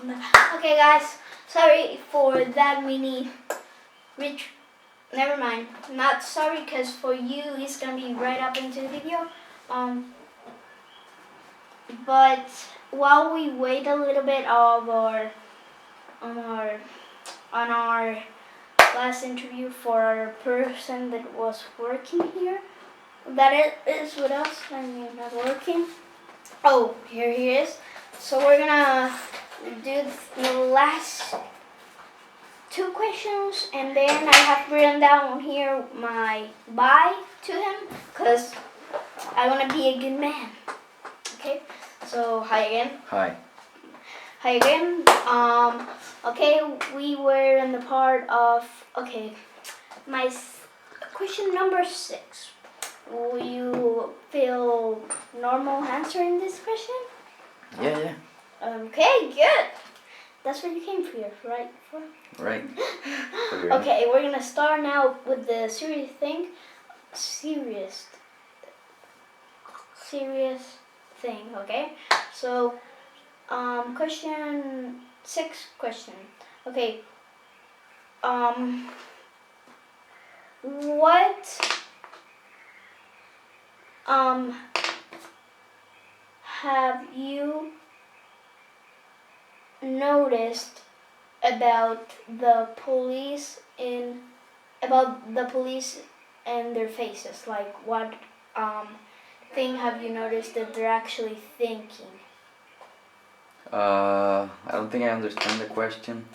Okay, guys, sorry for that mini. Never mind. Not sorry, cause for you it's gonna be right up into the video. But while we wait a little bit of on our last interview for our person that was working here, that is with us. I mean, not working. Oh, here he is. So we're gonna do the last two questions, and then I have written down here my bye to him, because I want to be a good man. Okay, so hi again. Hi. Hi again. Okay, we were in the part of, okay, question number 6. Will you feel normal answering this question? Yeah. Okay, good. That's what you came here, right? Right. Okay, we're gonna start now with the serious thing. Serious thing, okay? So, question 6 question. Okay. What have you noticed about the police and their faces? Like, what thing have you noticed that they're actually thinking? I don't think I understand the question,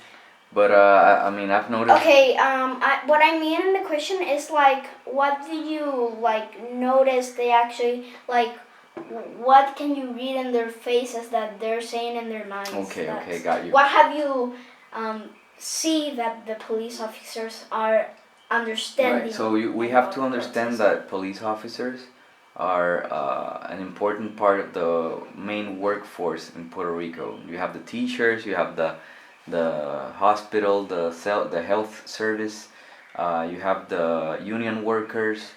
but I mean I've noticed. Okay, what I mean in the question is like, what do you like notice they actually like? What can you read in their faces that they're saying in their minds? Okay, got you. What have you see that the police officers are understanding? Right. So we have to understand that police officers are an important part of the main workforce in Puerto Rico. You have the teachers, you have the hospital, the health service, you have the union workers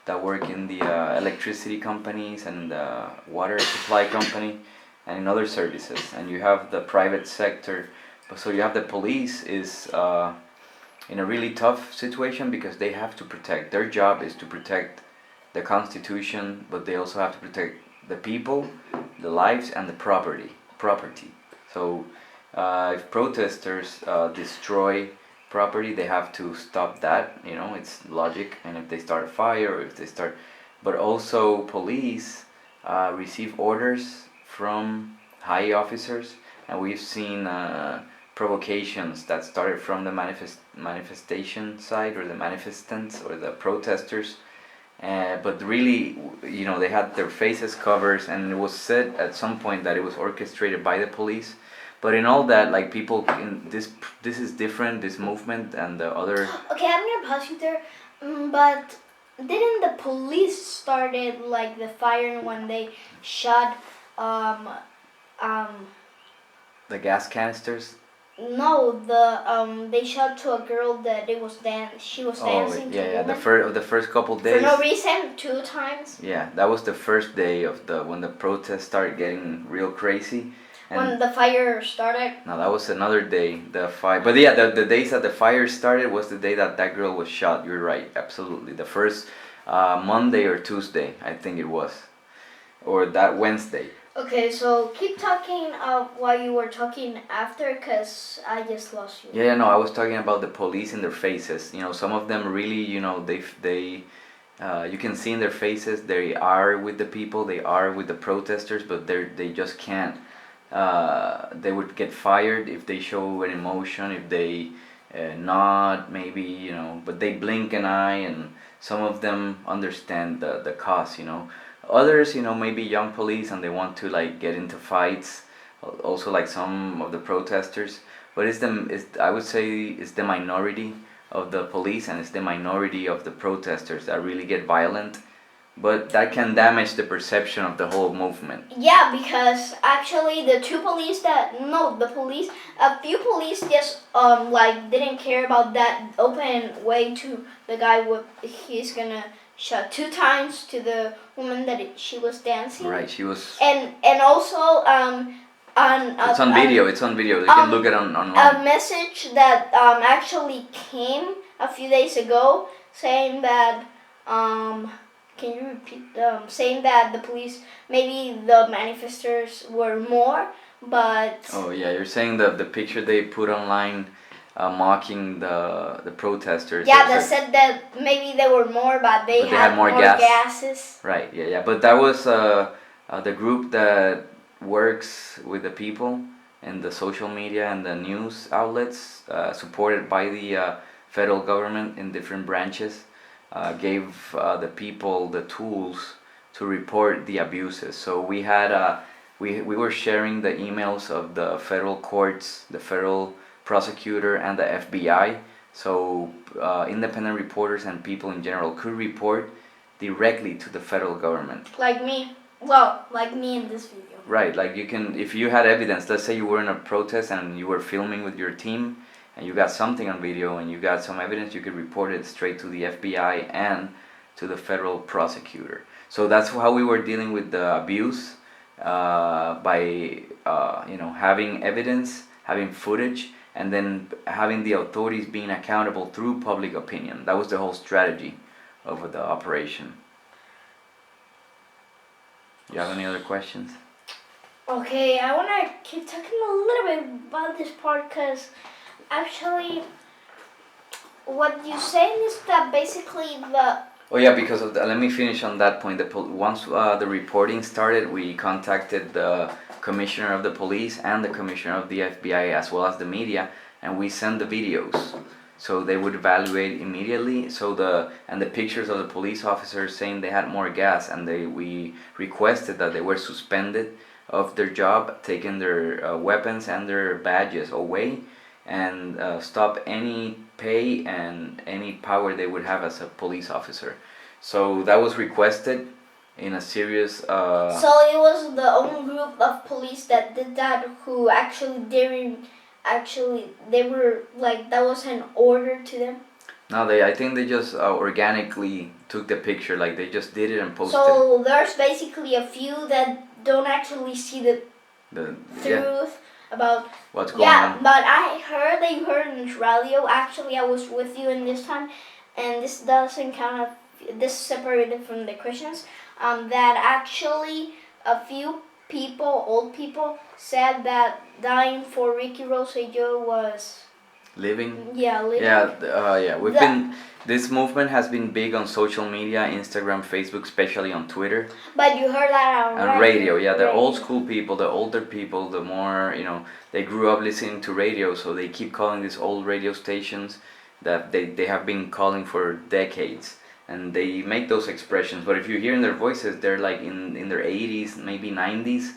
that work in the electricity companies and the water supply company and in other services, and you have the private sector. So you have the police is in a really tough situation because they have to protect, their job is to protect the constitution, but they also have to protect the people, the lives, and the property. So if protesters destroy property, they have to stop that. It's logic. And if they start a fire, or if they start, but also police receive orders from high officers, and we've seen provocations that started from the manifestation side, or the manifestants, or the protesters. But really, they had their faces covers, and it was said at some point that it was orchestrated by the police. But in all that, like, people in this is different, this movement and the other. Okay, I'm gonna pause you there. But didn't the police started like the fire when they shot The gas canisters? No, they shot to a girl that she was dancing to a woman. The first couple days. For no reason, 2 times. Yeah, that was the first day of when the protests started getting real crazy. And when the fire started. No, that was another day. The fire, but yeah, the days that the fire started was the day that girl was shot. You're right, absolutely. The first Monday or Tuesday, I think it was, or that Wednesday. Okay, so keep talking while you were talking after, because I just lost you. Yeah, no, I was talking about the police in their faces. Some of them really, they you can see in their faces they are with the people, they are with the protesters, but they just can't. They would get fired if they show an emotion, if they nod, maybe, but they blink an eye, and some of them understand the cause. Others, maybe young police, and they want to like get into fights, also like some of the protesters. But I would say it's the minority of the police, and it's the minority of the protesters that really get violent. But that can damage the perception of the whole movement. Yeah, because actually a few police just like didn't care about that open way to the guy he's gonna shot 2 times to the woman that she was dancing. Right, she was. And also It's on video. It's on video. You can look it online. A message that actually came a few days ago saying that can you repeat? Saying that the police, maybe the manifestors were more, but Oh yeah, you're saying the picture they put online, mocking the protesters. yeah, It they was said that maybe there were more, but they had more gases. right. Yeah. But that was the group that works with the people and the social media and the news outlets, supported by the federal government in different branches, gave the people the tools to report the abuses. So we had we were sharing the emails of the federal courts, the federal prosecutor, and the FBI. So independent reporters and people in general could report directly to the federal government. Like me. Well, like me in this video. Right, like you can, if you had evidence, let's say you were in a protest and you were filming with your team and you got something on video and you got some evidence, you could report it straight to the FBI and to the federal prosecutor. So that's how we were dealing with the abuse, by having evidence, having footage, and then having the authorities being accountable through public opinion. That was the whole strategy of the operation. You have any other questions? Okay, I want to keep talking a little bit about this part because actually what you saying is that basically the... Oh yeah, because of let me finish on that point. Once the reporting started, we contacted the commissioner of the police and the commissioner of the FBI as well as the media, and we sent the videos. So they would evaluate immediately. So the pictures of the police officers saying they had more gas, and we requested that they were suspended of their job, taking their weapons and their badges away, and stop any pay and any power they would have as a police officer. So that was requested in a serious. So it was the only group of police that did that who actually didn't. Actually, they were like, that was an order to them. No, I think they just organically took the picture, like they just did it and posted. So there's basically a few that don't actually see the truth about what's going on. Yeah, but I heard they heard in the radio. Actually, I was with you in this time, and this doesn't count. This is separated from the Christians. That actually a few people, old people, said that dying for Ricky Rosselló was living. Yeah, living. Yeah. We've been. This movement has been big on social media, Instagram, Facebook, especially on Twitter. But you heard that on radio. Yeah, the old school people, the older people, the more they grew up listening to radio, so they keep calling these old radio stations that they have been calling for decades. And they make those expressions, but if you hear in their voices, they're like in their 80s, maybe 90s.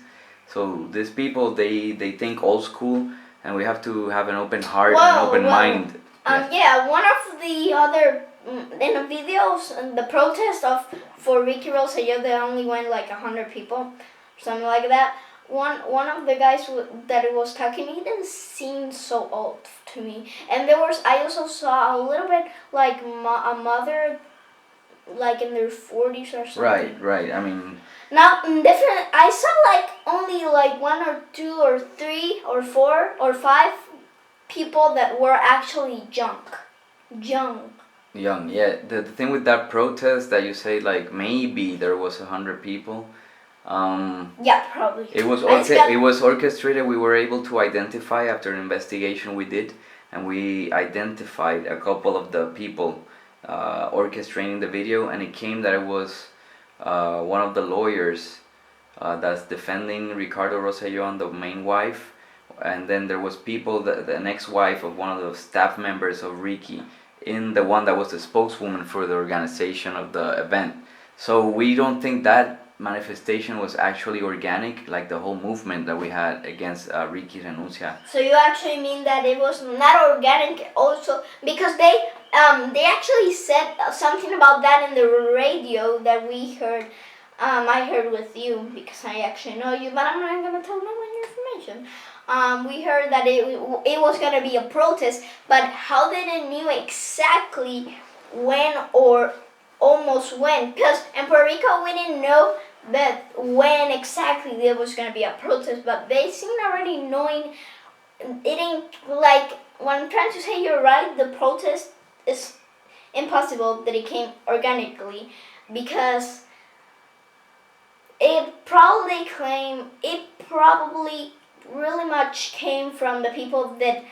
So these people, they think old school, and we have to have an open heart and an open mind. Yeah, one of the other in the videos, the protest for Ricky Rosselló, they only went like 100 people, something like that. One of the guys that was talking, he didn't seem so old to me, and I also saw a little bit like a mother, like in their 40s or something. Right. I mean. Now, I saw like only like 1 or 2 or 3 or 4 or 5 people that were actually young. Yeah. The thing with that protest that you say, like maybe there was 100 people. Yeah, probably. It was orchestrated. We were able to identify after an investigation we did, and we identified a couple of the people orchestrating the video, and it came that it was one of the lawyers that's defending Ricardo Rosselló and the main wife, and then there was people, the ex-wife of one of the staff members of Ricky, in the one that was the spokeswoman for the organization of the event. So we don't think that manifestation was actually organic, like the whole movement that we had against Ricky Renuncia. So you actually mean that it was not organic also, because they actually said something about that in the radio that we heard. I heard with you because I actually know you, but I'm not gonna tell no one your information. We heard that it was gonna be a protest, but how they didn't knew exactly when or almost when, because in Puerto Rico we didn't know that when exactly there was gonna be a protest, but they seem already knowing it ain't like what I'm trying to say. You're right. The protest is impossible that it came organically because it probably really much came from the people that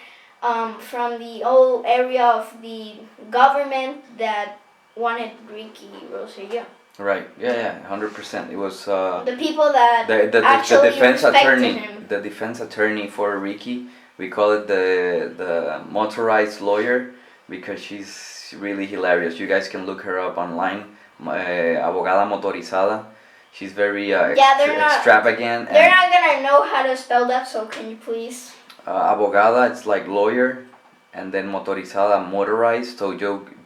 from the whole area of the government that wanted Ricky Rosselló. Right. Yeah. 100%. It was The people that the actually defense respected attorney. him. The defense attorney for Ricky. We call it the motorized lawyer because she's really hilarious. You guys can look her up online. Abogada motorizada. She's very extravagant. They're not gonna know how to spell that, so can you please? Abogada, it's like lawyer, and then motorizada, motorized. So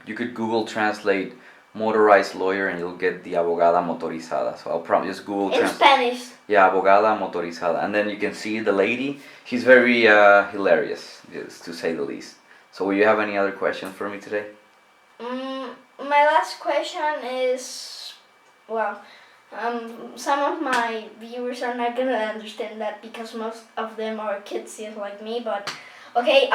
you could Google translate motorized lawyer and you'll get the abogada motorizada. So I'll probably just Google in Spanish. Yeah, abogada motorizada, and then you can see the lady. She's very hilarious, just to say the least. So will you have any other questions for me today? My last question is, well, some of my viewers are not gonna understand that because most of them are kids just like me. But okay,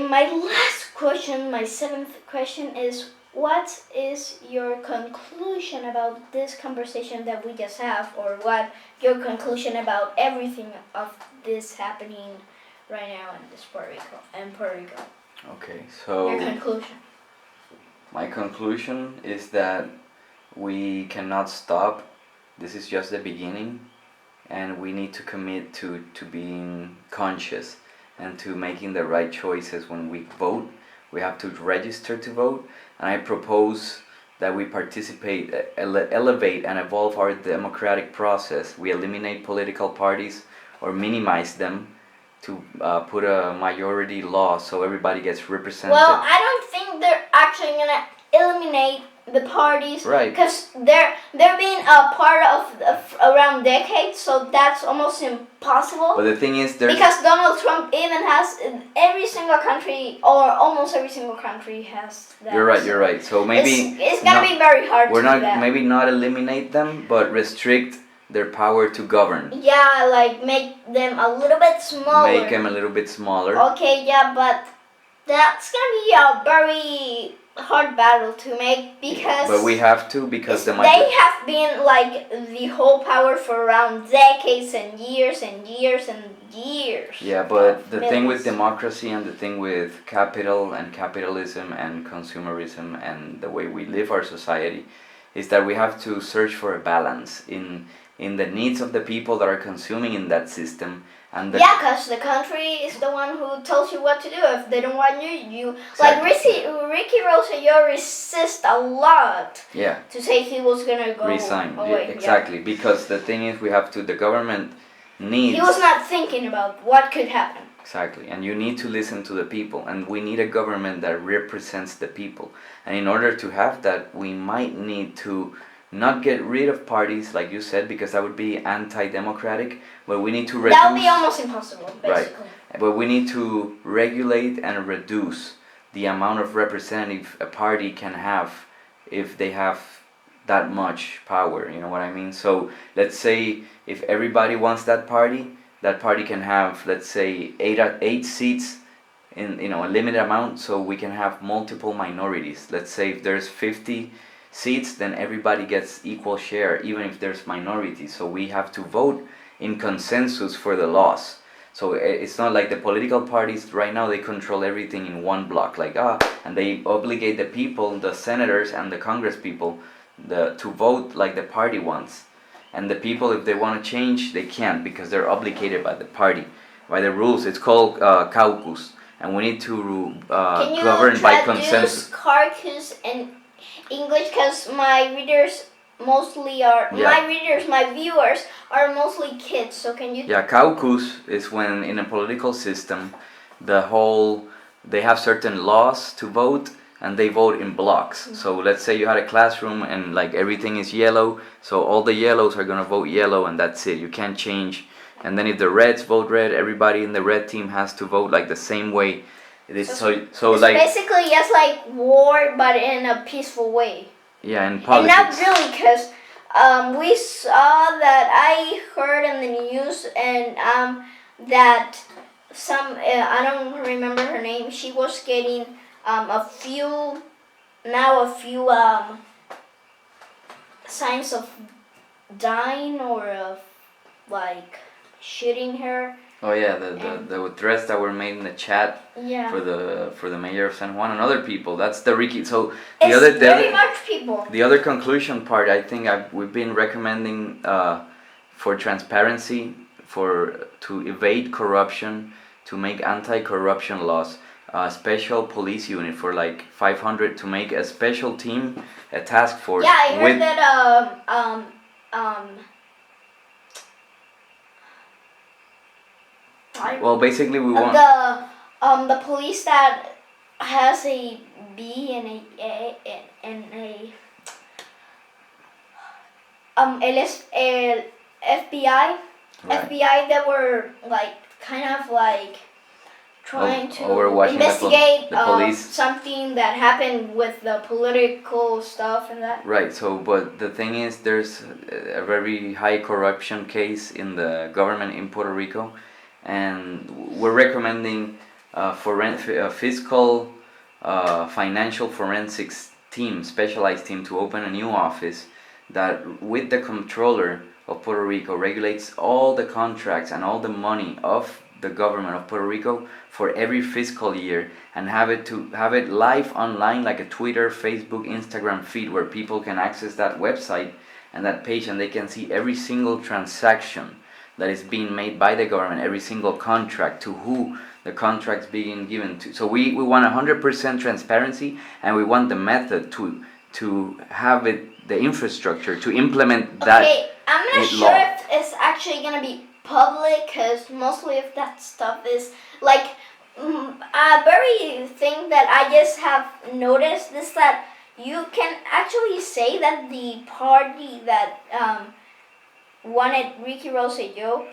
my last question, my 7th question is, what is your conclusion about this conversation that we just have, or what your conclusion about everything of this happening right now in Puerto Rico? Okay, so your conclusion. My conclusion is that we cannot stop. This is just the beginning, and we need to commit to being conscious and to making the right choices when we vote. We have to register to vote, and I propose that we participate, elevate and evolve our democratic process. We eliminate political parties or minimize them to put a majority law so everybody gets represented. Well, I don't think they're actually gonna eliminate the parties, right? Because they're being a part of around decades, so that's almost impossible. But the thing is, because Donald Trump even has every single country, or almost every single country has that. You're right. So maybe it's gonna be very hard. We're to not do that. maybe not eliminate them, but restrict their power to govern. Yeah, like make them a little bit smaller. Make them a little bit smaller. Okay, yeah, but that's gonna be a very hard battle to make because. But we have to because they have been like the whole power for around decades and years and years and years. Yeah, but the thing with democracy and the thing with capital and capitalism and consumerism and the way we live our society is that we have to search for a balance in the needs of the people that are consuming in that system. And because the country is the one who tells you what to do. If they don't want you exactly. Like Ricky Rosselló resist a lot. Yeah. To say he was gonna go resign. Away. Yeah, exactly. Because the thing is, the government needs. He was not thinking about what could happen. Exactly, and you need to listen to the people, and we need a government that represents the people. And in order to have that, we might need to not get rid of parties, like you said, because that would be anti-democratic, but we need to reduce... That would be almost impossible, basically. Right, but we need to regulate and reduce the amount of representative a party can have if they have that much power, you know what I mean? So let's say if everybody wants that party can have, let's say, 8 seats in a limited amount, so we can have multiple minorities. Let's say if there's 50 seats, then everybody gets equal share, even if there's minorities. So we have to vote in consensus for the laws. So it's not like the political parties right now, they control everything in one block, and they obligate the people, the senators and the Congress people, to vote like the party wants. And the people, if they want to change, they can't because they're obligated by the party, by the rules. It's called caucus, and we need to govern by consensus. Caucus in English, because my readers mostly are my viewers are mostly kids. So can you? Yeah, caucus is when in a political system, they have certain laws to vote. And they vote in blocks. Mm-hmm. So let's say you had a classroom and like everything is yellow, so all the yellows are gonna vote yellow and that's it. You can't change. And then if the reds vote red, everybody in the red team has to vote like the same way. It is so it's like basically just like war, but in a peaceful way. Yeah, in And politics. not really, because we saw that I heard in the news and that some I don't remember her name. She was getting a few signs of dying or of like shooting her. Oh yeah, And- the threats that were made in the chat Yeah. for the mayor of San Juan and other people. That's the Ricky. So It's very much people. the other conclusion part, I think we've been recommending for transparency, to evade corruption, to make anti-corruption laws, a special police unit for like 500 to make a special team, a task force. Yeah, I heard with, that well, basically we want. the police that has a B and a el FBI Right. FBI that were like kind of like trying to overwatching investigate the police. something that happened with the political stuff and that. Right, so, but the thing is, there's a very high corruption case in the government in Puerto Rico, and we're recommending a fiscal, financial forensics team, specialized team, to open a new office that, with the comptroller of Puerto Rico, regulates all the contracts and all the money of the government of Puerto Rico for every fiscal year, and have it live online, like a Twitter, Facebook, Instagram feed, where people can access that website and that page, and they can see every single transaction that is being made by the government, every single contract, to who the contract's being given to. So we want 100% transparency, and we want the method to have it, the infrastructure to implement that. Okay, I'm not sure law. if it's actually gonna be public, because mostly of that stuff is like a very thing that I just have noticed is that you can actually say that the party that wanted Ricky Rosselló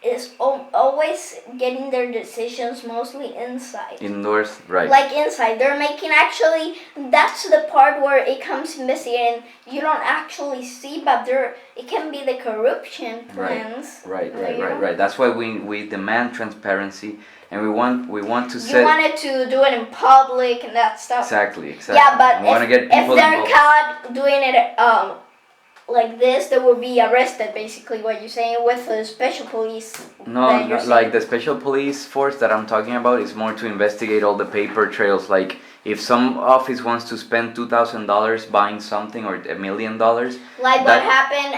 is always getting their decisions mostly inside. Indoors, right? Like inside, they're making actually. That's the part where it comes messy, and you don't actually see, but there it can be the corruption plans. Right. you know? That's why we demand transparency, and we want to You set. wanted to do it in public and that stuff. Exactly. Yeah, but we want to get if people they're involved. caught doing it like this, they will be arrested. Basically, what you're saying with the special police. No, that you're not like saying. the special police force that I'm talking about is more to investigate all the paper trails. Like if some office wants to spend $2,000 buying something, or $1 million, Like what happened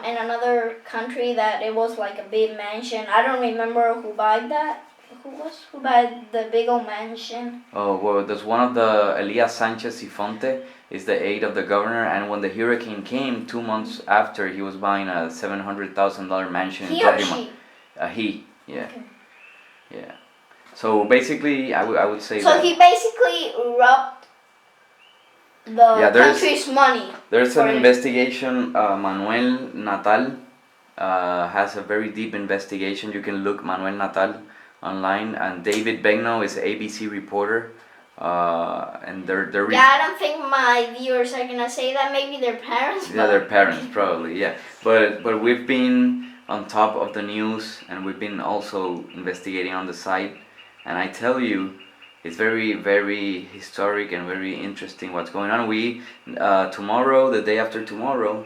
in another country, that it was like a big mansion. I don't remember who bought that. Who bought the big old mansion? oh well, there's one of the Elias Sanchez Sifonte is the aide of the governor, and when the hurricane came 2 months after, he was buying a $700,000 mansion in He or Tolima. she? Yeah. Okay. Yeah. So basically, I would say So that he basically robbed the Yeah, there's- country's money. there's for an it. investigation. Manuel Natal has a very deep investigation. You can look Manuel Natal online, and David Begno is an ABC reporter, and they're Yeah, I don't think my viewers are gonna say that. Maybe their parents. yeah, their parents probably, yeah. But we've been on top of the news, and we've been also investigating on the site, and I tell you, it's very, very historic and very interesting what's going on. We tomorrow, the day after tomorrow,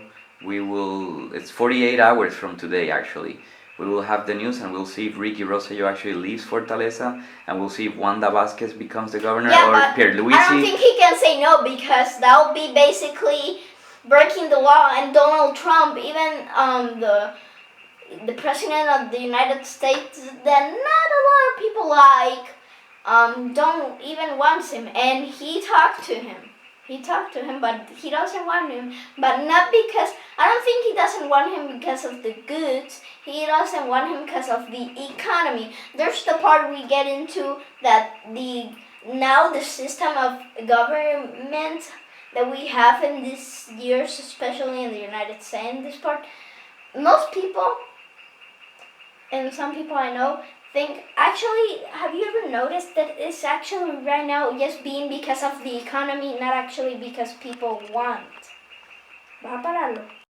we will. It's 48 hours from today, actually. We will have the news, and we'll see if Ricky Rosselló actually leaves Fortaleza, and we'll see if Wanda Vázquez becomes the governor, Yeah, or but Pierre I don't Luisi. think he can say no, because that would be basically breaking the law. And Donald Trump, even the president of the United States, that not a lot of people like, don't even want him. And he talked to him. But he doesn't want him. But not because, I don't think he doesn't want him because of the goods. He doesn't want him because of the economy. There's the part we get into that now the system of government that we have in these years, especially in the United States, this part, most people, and some people I know, think, actually, have you ever noticed that it's actually right now just being because of the economy, not actually because people want? Va a pararlo.